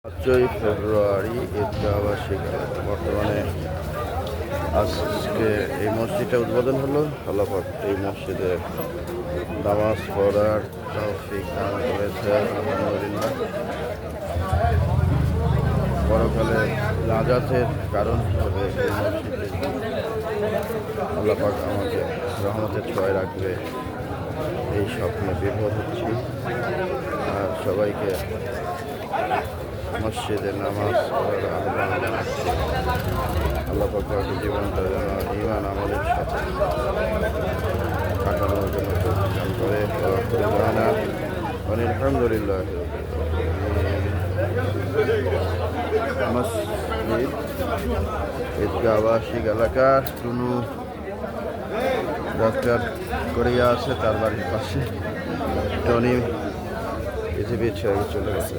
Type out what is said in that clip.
ফেব্রুয়ারি ঈদগাহবাসী বর্তমানে আজকে এই মসজিদটা উদ্বোধন হলো। আল্লাহ পাক এই মসজিদে নামাজ পড়ার তৌফিক দান করেছে, আলহামদুলিল্লাহ। পরকালে নাজাতের কারণ হিসেবে এই মসজিদে আল্লাহ পাক আমাকে রহমতের ছোঁয়ায় রাখবে এই স্বপ্নে বিভোর হচ্ছি। আর সবাইকে মসজিদে নামাজ পড়ার আহ্বান জানাচ্ছি। আল্লাহ পাক আমাকে জীবনটা যেন ঈমান আমলের সাথে কাটানোর জন্য প্রতিষ্ঠান করে জানা আলহামদুলিল্লাহ। মসজিদ ঈদগাহ আবাসিক এলাকার টুনু ডাক্তার করিয়া আছে, তার বাড়ির পাশে টনি পৃথিবীর ছেড়ে চলে গেছে।